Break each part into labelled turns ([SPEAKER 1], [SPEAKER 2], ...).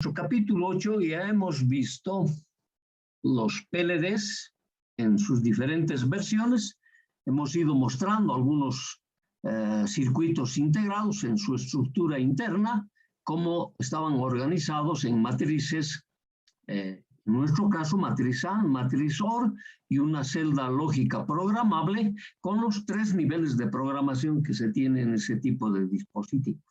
[SPEAKER 1] nuestro capítulo 8 ya hemos visto los PLDs en sus diferentes versiones. Hemos ido mostrando algunos circuitos integrados en su estructura interna, cómo estaban organizados en matrices, en nuestro caso matriz A, matriz OR y una celda lógica programable con los 3 niveles de programación que se tienen en ese tipo de dispositivos.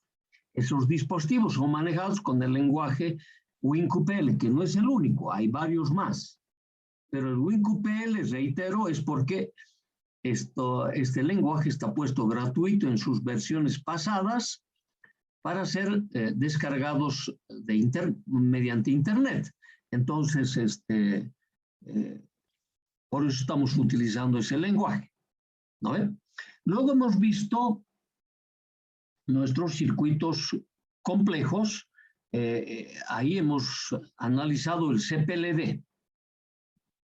[SPEAKER 1] Esos dispositivos son manejados con el lenguaje WinQPL, que no es el único, hay varios más. Pero el WinQPL, reitero, es porque este lenguaje está puesto gratuito en sus versiones pasadas para ser descargados mediante Internet. Entonces, por eso estamos utilizando ese lenguaje, ¿no ven? Luego hemos visto nuestros circuitos complejos. Ahí hemos analizado el CPLD.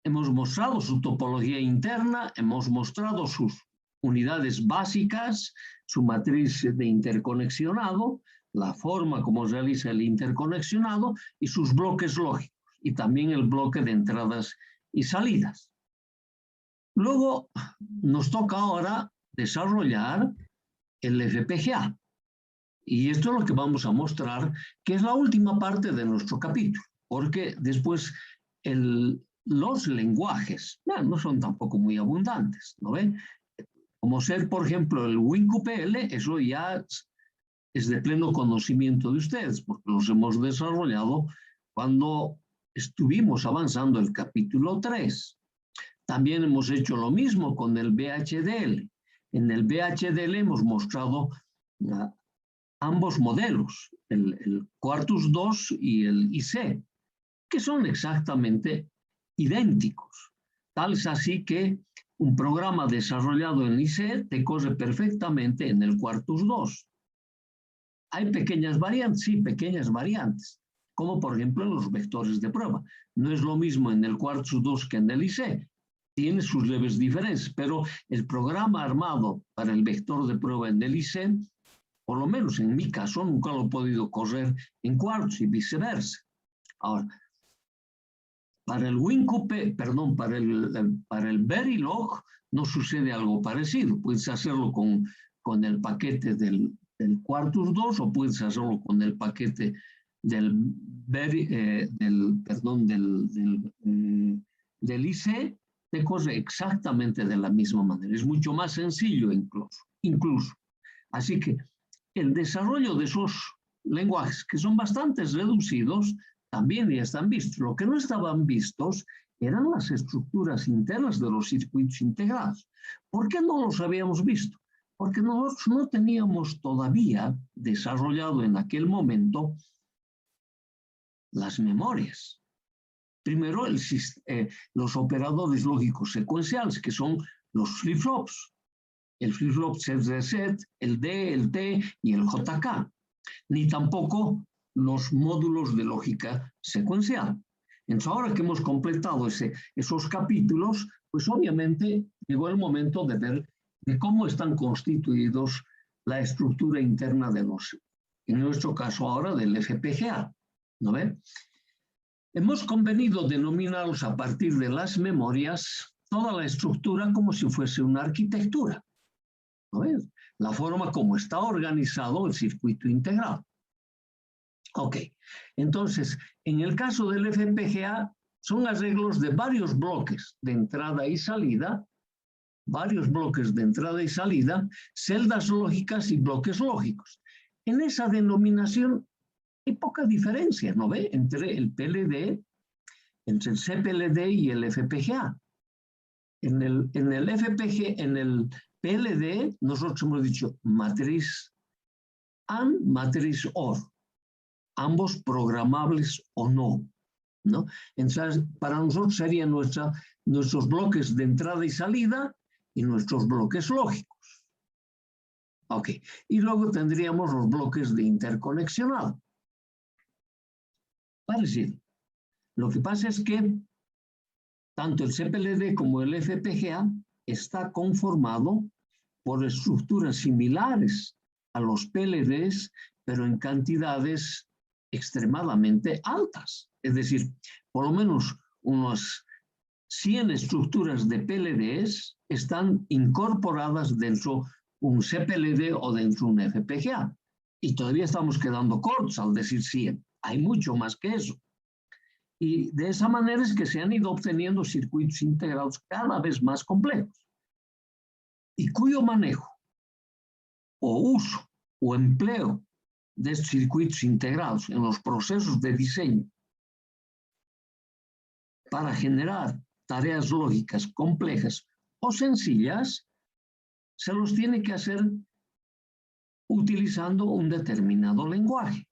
[SPEAKER 1] Hemos mostrado su topología interna, hemos mostrado sus unidades básicas, su matriz de interconexionado, la forma como realiza el interconexionado y sus bloques lógicos, y también el bloque de entradas y salidas. Luego nos toca ahora desarrollar el FPGA. Y esto es lo que vamos a mostrar, que es la última parte de nuestro capítulo, porque después los lenguajes no son tampoco muy abundantes, ¿no ven? Como ser, por ejemplo, el WinQPL, eso ya es de pleno conocimiento de ustedes, porque los hemos desarrollado cuando estuvimos avanzando el capítulo 3. También hemos hecho lo mismo con el VHDL. En el VHDL hemos mostrado ambos modelos, el Quartus 2 y el IC, que son exactamente idénticos. Tal es así que un programa desarrollado en IC te corre perfectamente en el Quartus 2. Hay pequeñas variantes, sí, pequeñas variantes, como por ejemplo en los vectores de prueba. No es lo mismo en el Quartus 2 que en el IC. Tiene sus leves diferencias, pero el programa armado para el vector de prueba en el IC, por lo menos en mi caso, nunca lo he podido correr en Quartus y viceversa. Ahora, para el WinQPL, perdón, para el Verilog no sucede algo parecido. Puedes hacerlo con el paquete del Quartus 2 o puedes hacerlo con el paquete del IC, te corre exactamente de la misma manera. Es mucho más sencillo incluso. Así que el desarrollo de esos lenguajes, que son bastante reducidos, también ya están vistos. Lo que no estaban vistos eran las estructuras internas de los circuitos integrados. ¿Por qué no los habíamos visto? Porque nosotros no teníamos todavía desarrollado en aquel momento las memorias. Primero, los operadores lógicos secuenciales, que son los flip-flops. El flip-flop set, el D, el T y el JK. Ni tampoco los módulos de lógica secuencial. Entonces, ahora que hemos completado esos capítulos, pues obviamente llegó el momento de ver de cómo están constituidos la estructura interna de en nuestro caso ahora del FPGA. ¿No ven? Hemos convenido denominarlos a partir de las memorias toda la estructura como si fuese una arquitectura. ¿No ven? La forma como está organizado el circuito integrado. Ok, entonces, en el caso del FPGA, son arreglos de varios bloques de entrada y salida, celdas lógicas y bloques lógicos. En esa denominación hay poca diferencia, ¿no ve? Entre el PLD, entre el CPLD y el FPGA. En el PLD, nosotros hemos dicho matriz AND, matriz OR. Ambos programables o no, ¿no? Entonces, para nosotros serían nuestros bloques de entrada y salida y nuestros bloques lógicos. Ok, y luego tendríamos los bloques de interconexionado. Parecido. Lo que pasa es que tanto el CPLD como el FPGA está conformado por estructuras similares a los PLDs, pero en cantidades extremadamente altas. Es decir, por lo menos unas 100 estructuras de PLDs están incorporadas dentro de un CPLD o dentro de un FPGA. Y todavía estamos quedando cortos al decir 100. Hay mucho más que eso. Y de esa manera es que se han ido obteniendo circuitos integrados cada vez más complejos y cuyo manejo o uso o empleo de estos circuitos integrados en los procesos de diseño para generar tareas lógicas complejas o sencillas, se los tiene que hacer utilizando un determinado lenguaje.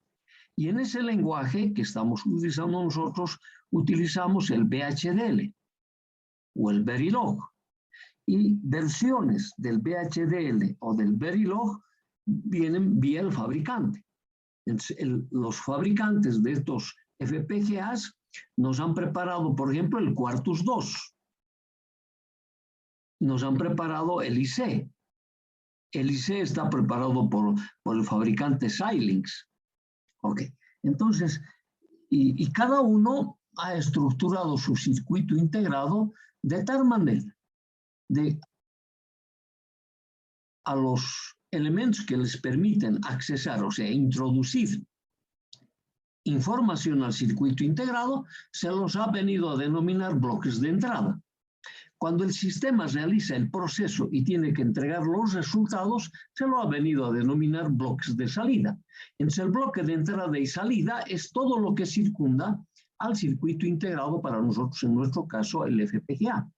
[SPEAKER 1] Y en ese lenguaje que estamos utilizando nosotros, utilizamos el VHDL o el Verilog. Y versiones del VHDL o del Verilog vienen vía el fabricante. Entonces, los fabricantes de estos FPGAs nos han preparado, por ejemplo, el Quartus 2. Nos han preparado el IC. El IC está preparado por el fabricante Xilinx. Ok, entonces, y cada uno ha estructurado su circuito integrado de tal manera de a los elementos que les permiten accesar, o sea, introducir información al circuito integrado, se los ha venido a denominar bloques de entrada. Cuando el sistema realiza el proceso y tiene que entregar los resultados, se lo ha venido a denominar bloques de salida. Entonces, el bloque de entrada y salida es todo lo que circunda al circuito integrado para nosotros, en nuestro caso, el FPGA.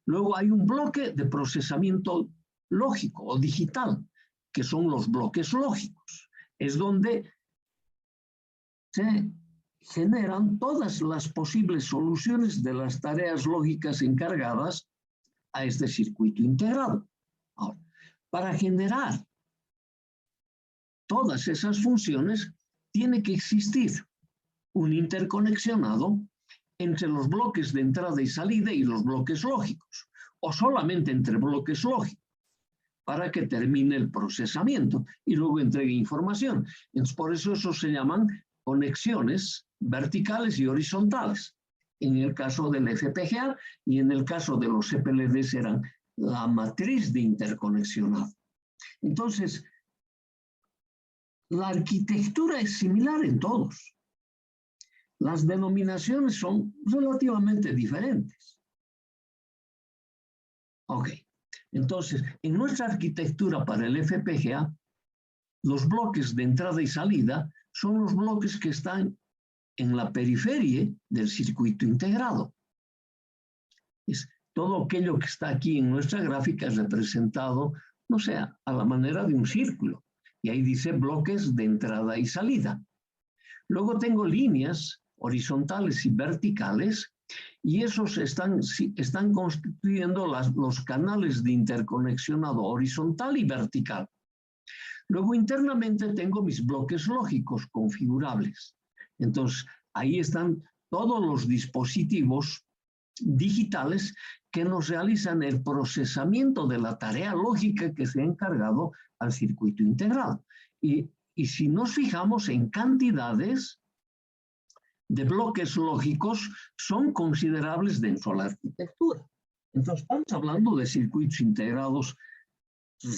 [SPEAKER 1] Luego hay un bloque de procesamiento lógico o digital, que son los bloques lógicos. Es donde se generan todas las posibles soluciones de las tareas lógicas encargadas a este circuito integrado. Ahora, para generar todas esas funciones, tiene que existir un interconexionado entre los bloques de entrada y salida y los bloques lógicos, o solamente entre bloques lógicos, para que termine el procesamiento y luego entregue información. Entonces, por eso se llaman conexiones verticales y horizontales. En el caso del FPGA y en el caso de los CPLD serán la matriz de interconexionado. Entonces, la arquitectura es similar en todos. Las denominaciones son relativamente diferentes. Ok, entonces, en nuestra arquitectura para el FPGA, los bloques de entrada y salida son los bloques que están en la periferia del circuito integrado. Es todo aquello que está aquí en nuestra gráfica representado, no sé, a la manera de un círculo. Y ahí dice bloques de entrada y salida. Luego tengo líneas horizontales y verticales, y esos están constituyendo los canales de interconexionado horizontal y vertical. Luego internamente tengo mis bloques lógicos configurables. Entonces, ahí están todos los dispositivos digitales que nos realizan el procesamiento de la tarea lógica que se ha encargado al circuito integrado. Y si nos fijamos en cantidades de bloques lógicos, son considerables dentro de la arquitectura. Entonces, estamos hablando de circuitos integrados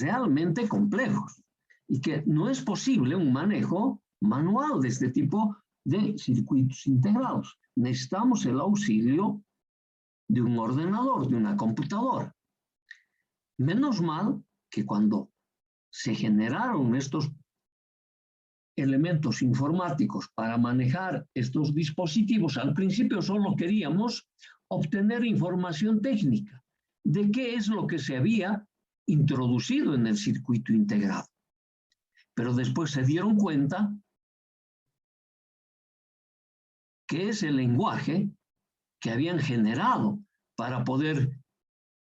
[SPEAKER 1] realmente complejos y que no es posible un manejo manual de este tipo de circuitos integrados. Necesitamos el auxilio de un ordenador, de una computadora. Menos mal que cuando se generaron estos elementos informáticos para manejar estos dispositivos, al principio solo queríamos obtener información técnica de qué es lo que se había introducido en el circuito integrado. Pero después se dieron cuenta que ese lenguaje que habían generado para poder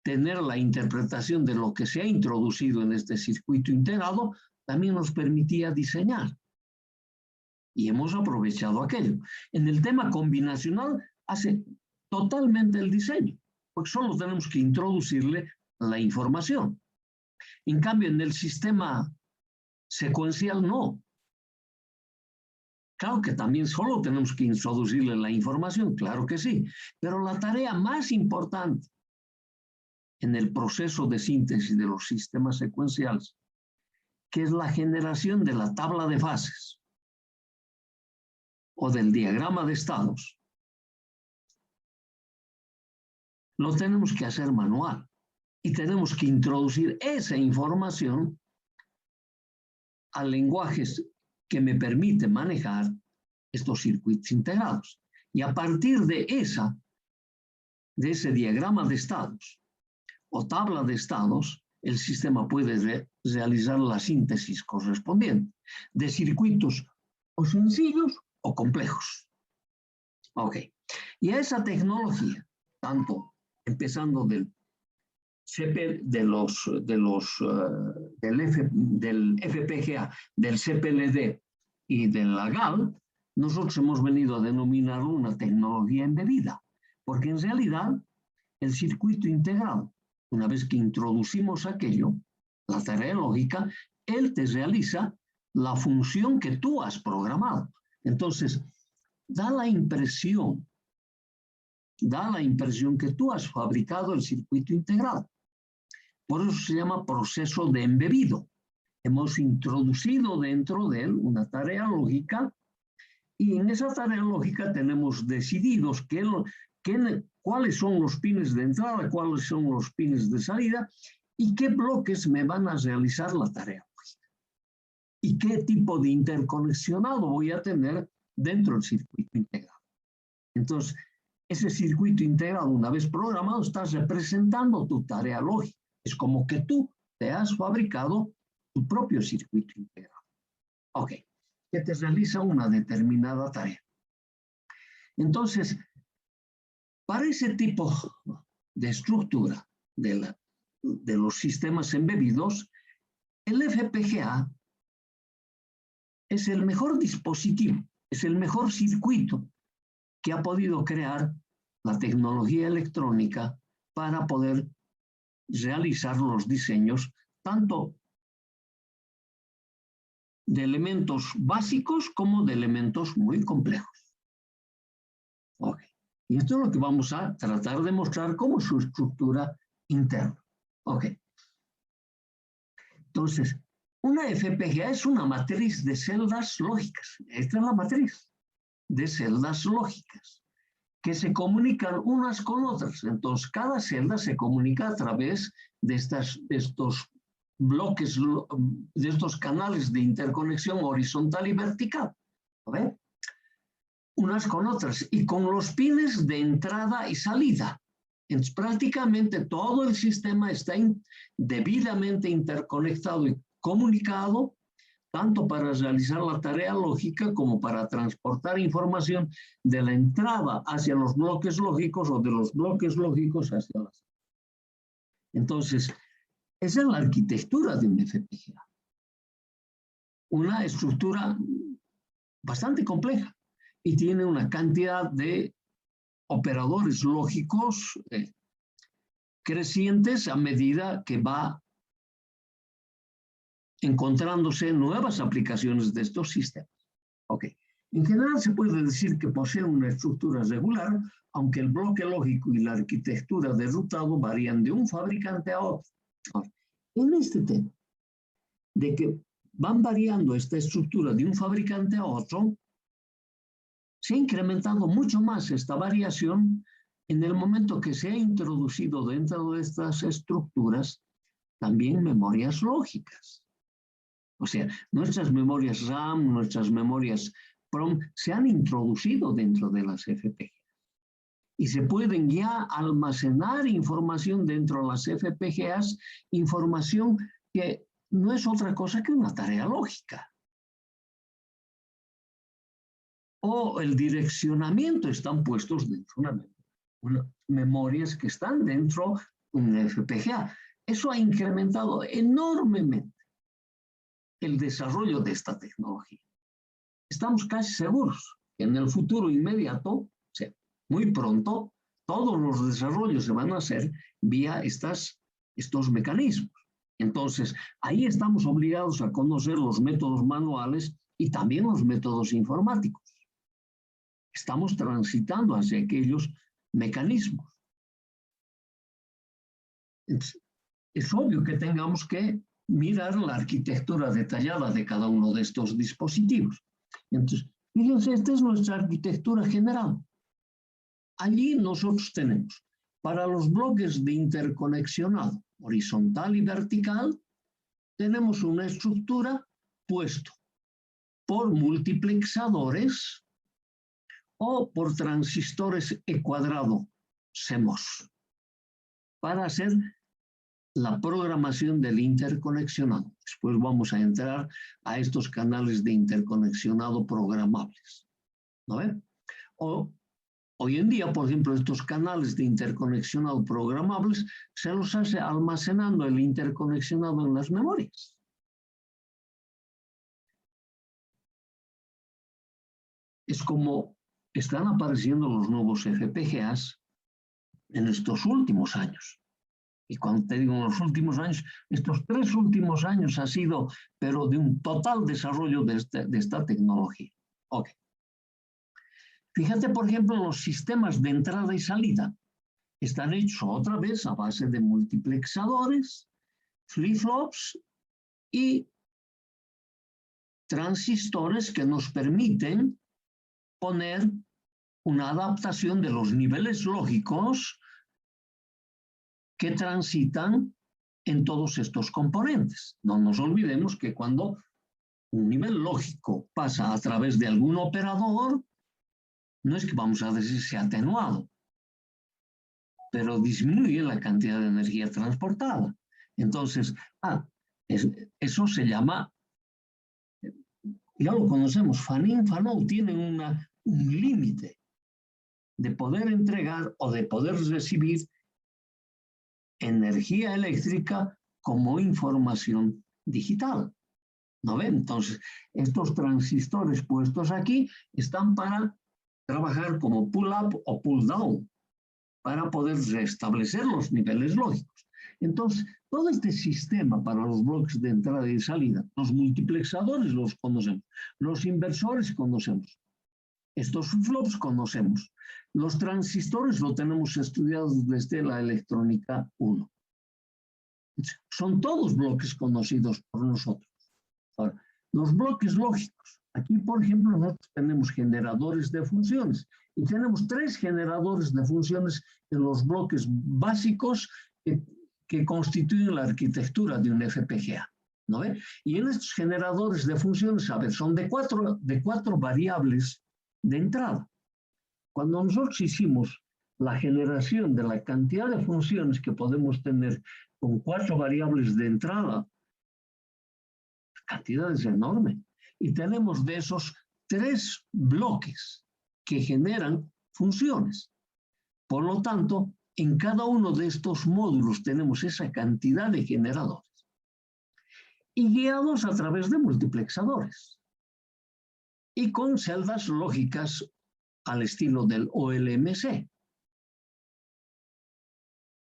[SPEAKER 1] tener la interpretación de lo que se ha introducido en este circuito integrado, también nos permitía diseñar. Y hemos aprovechado aquello. En el tema combinacional hace totalmente el diseño, porque solo tenemos que introducirle la información. En cambio, en el sistema secuencial no. Claro que también solo tenemos que introducirle la información, claro que sí, pero la tarea más importante en el proceso de síntesis de los sistemas secuenciales, que es la generación de la tabla de fases o del diagrama de estados, lo tenemos que hacer manual y tenemos que introducir esa información a lenguajes que me permiten manejar estos circuitos integrados. Y a partir de ese diagrama de estados o tabla de estados, el sistema puede realizar la síntesis correspondiente de circuitos o sencillos o complejos. Ok. Y a esa tecnología, tanto empezando del FPGA, del CPLD y de la GAL, nosotros hemos venido a denominar una tecnología embebida, porque en realidad el circuito integrado, una vez que introducimos aquello, la tarea lógica, él te realiza la función que tú has programado. Entonces, da la impresión que tú has fabricado el circuito integrado. Por eso se llama proceso de embebido. Hemos introducido dentro de él una tarea lógica y en esa tarea lógica tenemos decididos cuáles son los pines de entrada, cuáles son los pines de salida y qué bloques me van a realizar la tarea lógica. Y qué tipo de interconexionado voy a tener dentro del circuito integrado. Entonces, ese circuito integrado, una vez programado, está representando tu tarea lógica. Es como que tú te has fabricado tu propio circuito integrado. Ok, que te realiza una determinada tarea. Entonces, para ese tipo de estructura de los sistemas embebidos, el FPGA es el mejor dispositivo, es el mejor circuito que ha podido crear la tecnología electrónica para poder realizar los diseños tanto de elementos básicos como de elementos muy complejos. Okay. Y esto es lo que vamos a tratar de mostrar como su estructura interna. Okay. Entonces, una FPGA es una matriz de celdas lógicas. Esta es la matriz de celdas lógicas que se comunican unas con otras. Entonces, cada celda se comunica a través de estos bloques, de estos canales de interconexión horizontal y vertical. ¿Ve? Unas con otras y con los pines de entrada y salida. Entonces, prácticamente todo el sistema está debidamente interconectado y comunicado, tanto para realizar la tarea lógica como para transportar información de la entrada hacia los bloques lógicos o de los bloques lógicos hacia las. Entonces, esa es la arquitectura de un FPGA. Una estructura bastante compleja y tiene una cantidad de operadores lógicos crecientes a medida que va encontrándose nuevas aplicaciones de estos sistemas. Ok. En general se puede decir que posee una estructura regular, aunque el bloque lógico y la arquitectura de rutado varían de un fabricante a otro. Ahora, en este tema, de que van variando esta estructura de un fabricante a otro, se ha incrementado mucho más esta variación en el momento que se ha introducido dentro de estas estructuras también memorias lógicas. O sea, nuestras memorias RAM, nuestras memorias PROM se han introducido dentro de las FPGA. Y se pueden ya almacenar información dentro de las FPGAs, información que no es otra cosa que una tarea lógica. O el direccionamiento están puestos dentro de unas memorias que están dentro de una FPGA. Eso ha incrementado enormemente el desarrollo de esta tecnología. Estamos casi seguros que en el futuro inmediato, o sea, muy pronto, todos los desarrollos se van a hacer vía estos mecanismos. Entonces, ahí estamos obligados a conocer los métodos manuales y también los métodos informáticos. Estamos transitando hacia aquellos mecanismos. Es obvio que tengamos que mirar la arquitectura detallada de cada uno de estos dispositivos. Entonces, fíjense, esta es nuestra arquitectura general. Allí nosotros tenemos, para los bloques de interconexionado horizontal y vertical, tenemos una estructura puesto por multiplexadores o por transistores E cuadrado CMOS para hacer la programación del interconexionado. Después vamos a entrar a estos canales de interconexionado programables, ¿no ven? Hoy en día, por ejemplo, estos canales de interconexionado programables se los hace almacenando el interconexionado en las memorias. Es como están apareciendo los nuevos FPGAs en estos últimos años. Y cuando te digo en los últimos años, estos 3 últimos años ha sido, pero de un total desarrollo de esta tecnología. Ok. Fíjate, por ejemplo, los sistemas de entrada y salida están hechos otra vez a base de multiplexadores, flip-flops y transistores que nos permiten poner una adaptación de los niveles lógicos que transitan en todos estos componentes. No nos olvidemos que cuando un nivel lógico pasa a través de algún operador, no es que vamos a decir se ha atenuado, pero disminuye la cantidad de energía transportada. Entonces, eso se llama, ya lo conocemos, fan-in, fan-out, tienen un límite de poder entregar o de poder recibir energía eléctrica como información digital. ¿No ven? Entonces, estos transistores puestos aquí están para trabajar como pull-up o pull-down, para poder restablecer los niveles lógicos. Entonces, todo este sistema para los bloques de entrada y salida, los multiplexadores los conocemos, los inversores conocemos, estos flops conocemos, los transistores lo tenemos estudiados desde la electrónica 1. Son todos bloques conocidos por nosotros. Ahora, los bloques lógicos. Aquí, por ejemplo, nosotros tenemos generadores de funciones y tenemos 3 generadores de funciones en los bloques básicos que constituyen la arquitectura de un FPGA, ¿no ve? Y en estos generadores de funciones, a ver, son de cuatro variables de entrada. Cuando nosotros hicimos la generación de la cantidad de funciones que podemos tener con 4 variables de entrada, la cantidad es enorme. Y tenemos de esos 3 bloques que generan funciones. Por lo tanto, en cada uno de estos módulos tenemos esa cantidad de generadores y guiados a través de multiplexadores y con celdas lógicas al estilo del OLMC,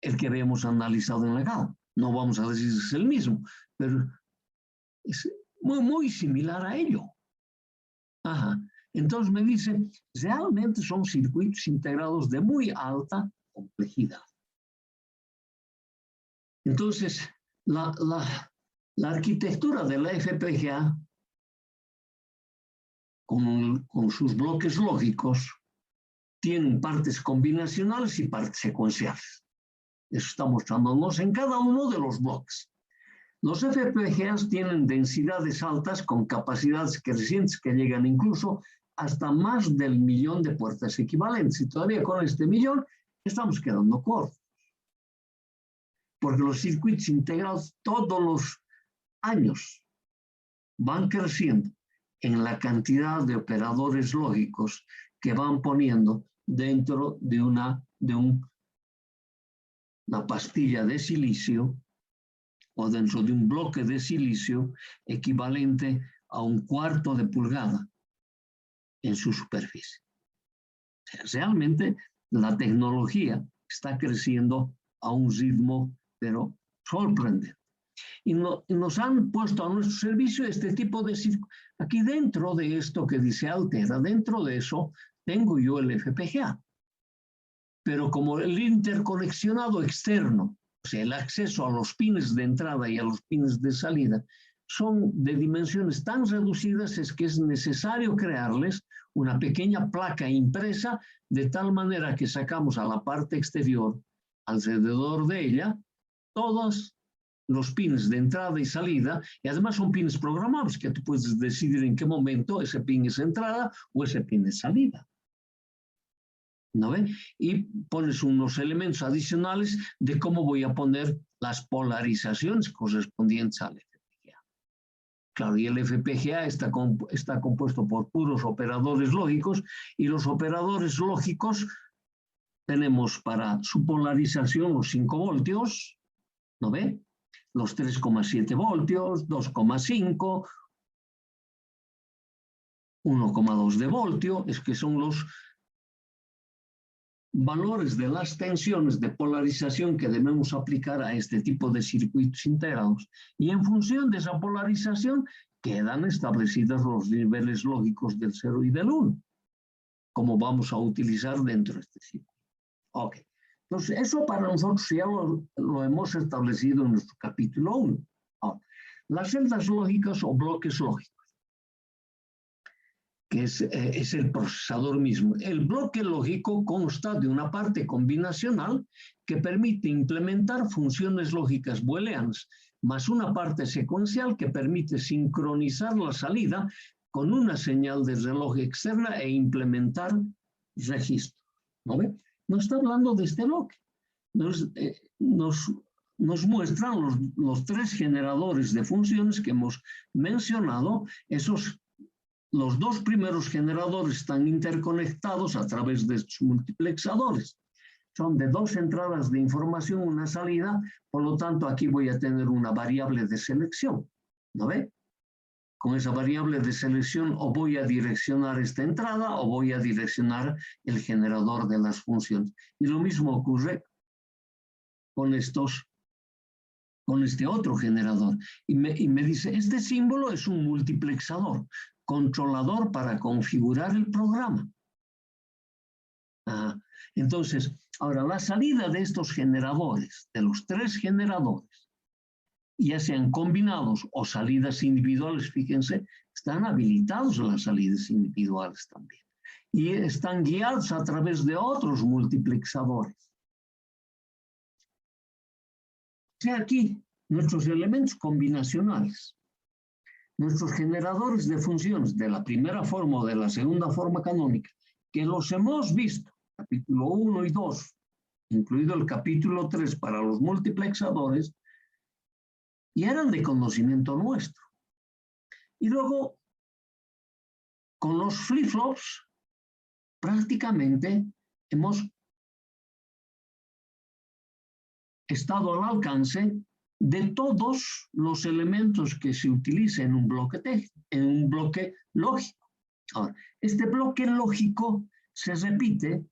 [SPEAKER 1] el que habíamos analizado en la GAO. No vamos a decir que es el mismo, pero es muy similar a ello. Ajá. Entonces me dice, realmente son circuitos integrados de muy alta complejidad. Entonces, la arquitectura de la FPGA, con sus bloques lógicos, tienen partes combinacionales y partes secuenciales. Eso está mostrándonos en cada uno de los bloques. Los FPGAs tienen densidades altas con capacidades crecientes que llegan incluso hasta más del 1.000.000 de puertas equivalentes. Y todavía con este 1.000.000 estamos quedando cortos. Porque los circuitos integrados todos los años van creciendo en la cantidad de operadores lógicos que van poniendo dentro de una pastilla de silicio o dentro de un bloque de silicio equivalente a 1/4 de pulgada en su superficie. O sea, realmente la tecnología está creciendo a un ritmo, pero sorprendente. Y nos han puesto a nuestro servicio este tipo de circuitos. Aquí dentro de esto que dice Altera, dentro de eso tengo yo el FPGA. Pero como el interconexionado externo, o sea, el acceso a los pines de entrada y a los pines de salida, son de dimensiones tan reducidas, es que es necesario crearles una pequeña placa impresa de tal manera que sacamos a la parte exterior, alrededor de ella, todos los pins de entrada y salida, y además son pins programables, que tú puedes decidir en qué momento ese pin es entrada o ese pin es salida. ¿No ve? Y pones unos elementos adicionales de cómo voy a poner las polarizaciones correspondientes al FPGA. Claro, y el FPGA está compuesto por puros operadores lógicos, y los operadores lógicos tenemos para su polarización los 5 voltios, ¿no ve? Los 3,7 voltios, 2,5, 1,2 de voltio, es que son los valores de las tensiones de polarización que debemos aplicar a este tipo de circuitos integrados. Y en función de esa polarización quedan establecidos los niveles lógicos del 0 y del 1, como vamos a utilizar dentro de este circuito. Ok. Entonces, eso para nosotros ya lo hemos establecido en nuestro capítulo 1. Ahora, las celdas lógicas o bloques lógicos, que es el procesador mismo. El bloque lógico consta de una parte combinacional que permite implementar funciones lógicas booleanas, más una parte secuencial que permite sincronizar la salida con una señal de reloj externa e implementar registros. ¿No ve? Nos está hablando de este bloque. Nos muestran los 3 generadores de funciones que hemos mencionado. Los 2 primeros generadores están interconectados a través de estos multiplexadores. Son de 2 entradas de información, una salida, por lo tanto aquí voy a tener una variable de selección. ¿No ve? Con esa variable de selección o voy a direccionar esta entrada o voy a direccionar el generador de las funciones. Y lo mismo ocurre con este otro generador. Y me dice, este símbolo es un multiplexador, controlador para configurar el programa. Entonces, ahora la salida de estos generadores, de los 3 generadores, ya sean combinados o salidas individuales, fíjense, están habilitados las salidas individuales también. Y están guiados a través de otros multiplexadores. O sea, aquí, nuestros elementos combinacionales, nuestros generadores de funciones de la primera forma o de la segunda forma canónica, que los hemos visto, capítulo 1 y 2, incluido el capítulo 3 para los multiplexadores, y eran de conocimiento nuestro. Y luego, con los flip-flops, prácticamente hemos estado al alcance de todos los elementos que se utilizan en un bloque lógico. Ahora, este bloque lógico se repite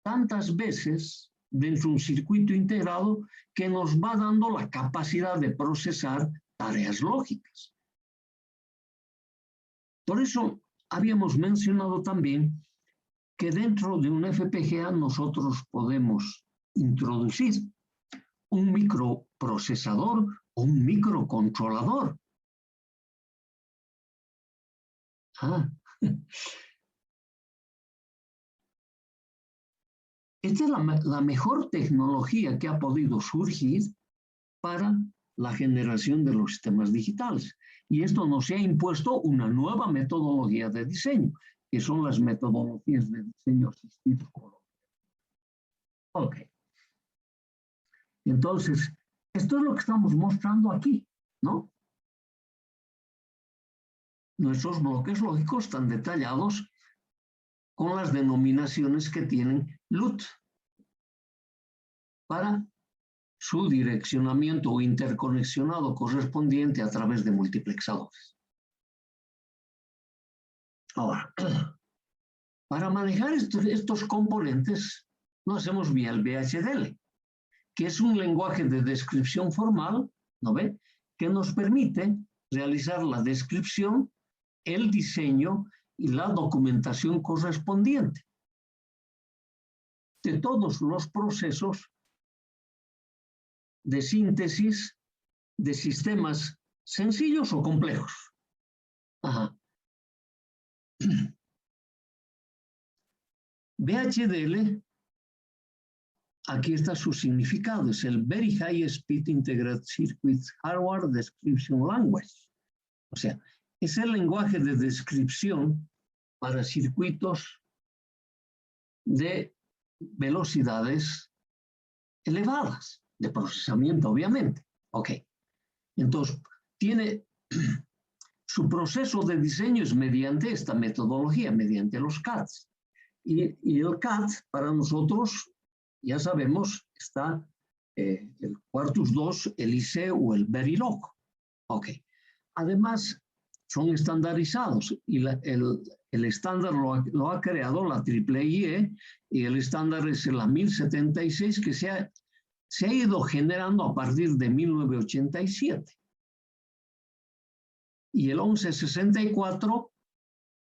[SPEAKER 1] tantas veces dentro de un circuito integrado que nos va dando la capacidad de procesar tareas lógicas. Por eso habíamos mencionado también que dentro de un FPGA nosotros podemos introducir un microprocesador o un microcontrolador. Esta es la mejor tecnología que ha podido surgir para la generación de los sistemas digitales. Y esto nos ha impuesto una nueva metodología de diseño, que son las metodologías de diseño asistido. Ok. Entonces, esto es lo que estamos mostrando aquí, ¿no? Nuestros bloques lógicos están detallados con las denominaciones que tienen LUT para su direccionamiento o interconexionado correspondiente a través de multiplexadores. Ahora, para manejar estos componentes, lo hacemos vía el VHDL, que es un lenguaje de descripción formal, ¿no ve?, que nos permite realizar la descripción el diseño y la documentación correspondiente de todos los procesos de síntesis de sistemas sencillos o complejos. Ajá. VHDL, aquí está su significado, es el Very High Speed Integrated Circuit Hardware Description Language. O sea, es el lenguaje de descripción para circuitos de velocidades elevadas, de procesamiento, obviamente. Ok. Entonces, tiene su proceso de diseño es mediante esta metodología, mediante los CADs. Y el CAD, para nosotros, ya sabemos, está el Quartus 2, el IC o el Verilog. Ok. Además, son estandarizados y el estándar lo ha creado la IEEE y el estándar es la 1076 que se ha ido generando a partir de 1987. Y el 1164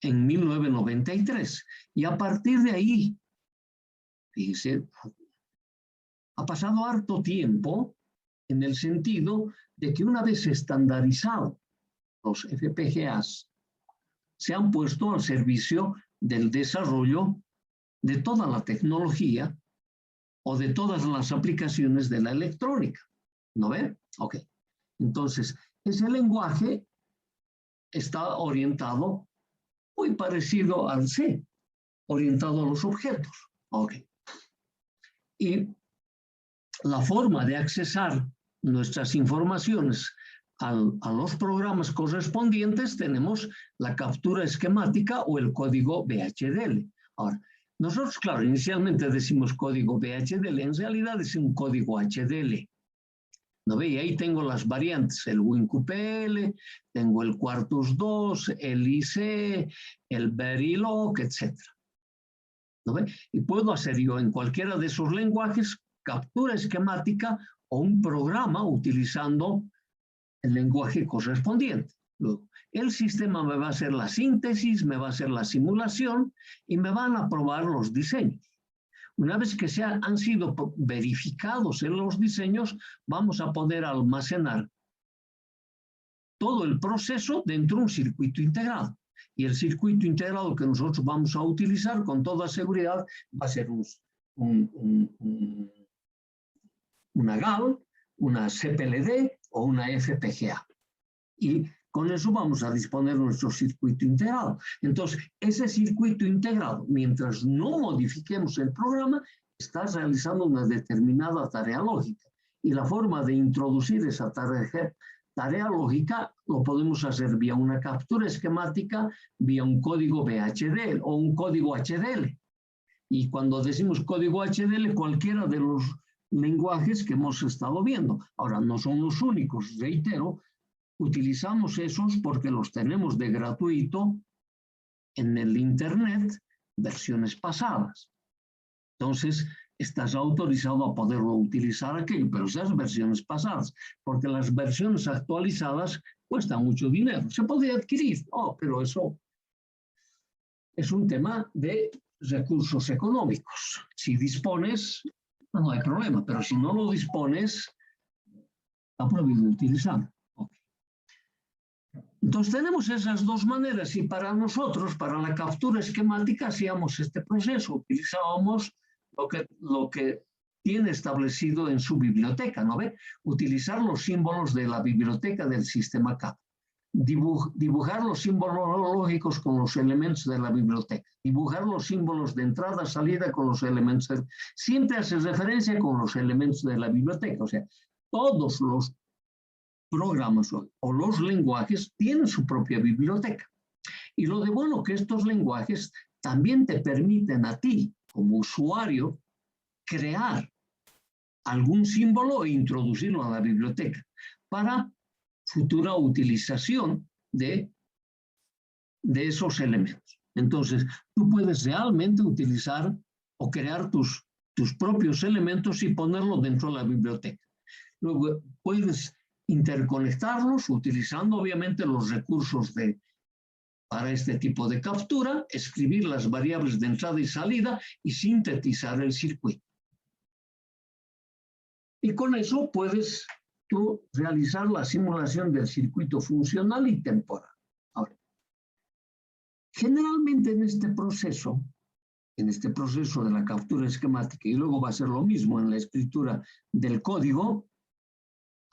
[SPEAKER 1] en 1993. Y a partir de ahí, fíjense, ha pasado harto tiempo en el sentido de que una vez estandarizados los FPGAs, se han puesto al servicio del desarrollo de toda la tecnología o de todas las aplicaciones de la electrónica. ¿No ven? Ok. Entonces, ese lenguaje está orientado muy parecido al C, orientado a los objetos. Ok. Y la forma de accesar nuestras informaciones a los programas correspondientes tenemos la captura esquemática o el código VHDL. Ahora, nosotros, claro, inicialmente decimos código VHDL, en realidad es un código HDL. ¿No ve? Y ahí tengo las variantes, el WinQPL, tengo el Quartus 2, el IC, el Verilog, etc. ¿No ve? Y puedo hacer yo en cualquiera de esos lenguajes captura esquemática o un programa utilizando el lenguaje correspondiente. Luego, el sistema me va a hacer la síntesis, me va a hacer la simulación y me van a probar los diseños. Una vez que han sido verificados en los diseños, vamos a poder almacenar todo el proceso dentro de un circuito integrado. Y el circuito integrado que nosotros vamos a utilizar con toda seguridad va a ser una GAL, una CPLD o una FPGA. Y con eso vamos a disponer de nuestro circuito integrado. Entonces, ese circuito integrado, mientras no modifiquemos el programa, está realizando una determinada tarea lógica. Y la forma de introducir esa tarea lógica lo podemos hacer vía una captura esquemática, vía un código VHDL o un código HDL. Y cuando decimos código HDL, cualquiera de los lenguajes que hemos estado viendo. Ahora, no son los únicos, reitero, utilizamos esos porque los tenemos de gratuito en el Internet, versiones pasadas. Entonces, estás autorizado a poderlo utilizar aquello, pero esas versiones pasadas, porque las versiones actualizadas cuestan mucho dinero. Se podría adquirir, pero eso es un tema de recursos económicos. Si dispones, no hay problema, pero si no lo dispones, está prohibido utilizar. Entonces tenemos esas dos maneras y para nosotros, para la captura esquemática, hacíamos este proceso, utilizábamos lo que tiene establecido en su biblioteca, ¿no ve? Utilizar los símbolos de la biblioteca del sistema CAD, dibujar los símbolos lógicos con los elementos de la biblioteca, dibujar los símbolos de entrada, salida con los elementos, siempre hace referencia con los elementos de la biblioteca, o sea, todos los programas o los lenguajes tienen su propia biblioteca. Y lo de bueno que estos lenguajes también te permiten a ti, como usuario, crear algún símbolo e introducirlo a la biblioteca para futura utilización de esos elementos. Entonces, tú puedes realmente utilizar o crear tus propios elementos y ponerlos dentro de la biblioteca. Luego, puedes interconectarlos utilizando obviamente los recursos de para este tipo de captura, escribir las variables de entrada y salida y sintetizar el circuito. Y con eso puedes tú realizar la simulación del circuito funcional y temporal. Ahora, generalmente en este proceso de la captura esquemática, y luego va a ser lo mismo en la escritura del código,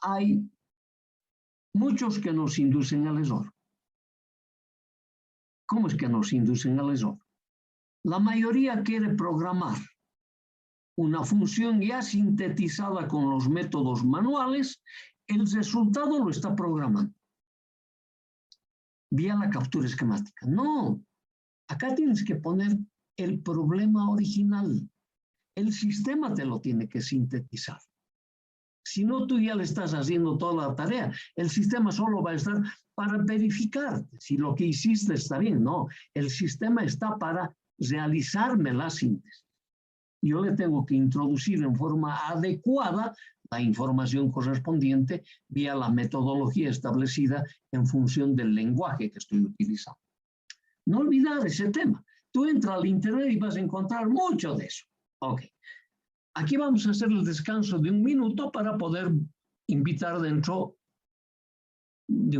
[SPEAKER 1] hay muchos que nos inducen al error. ¿Cómo es que nos inducen al error? La mayoría quiere programar una función ya sintetizada con los métodos manuales, el resultado lo está programando vía la captura esquemática. No, acá tienes que poner el problema original. El sistema te lo tiene que sintetizar. Si no, tú ya le estás haciendo toda la tarea. El sistema solo va a estar para verificar si lo que hiciste está bien. No, el sistema está para realizarme la síntesis. Yo le tengo que introducir en forma adecuada la información correspondiente vía la metodología establecida en función del lenguaje que estoy utilizando. No olvidar ese tema. Tú entras al internet y vas a encontrar mucho de eso. Ok. Aquí vamos a hacer el descanso de 1 minuto para poder invitar dentro de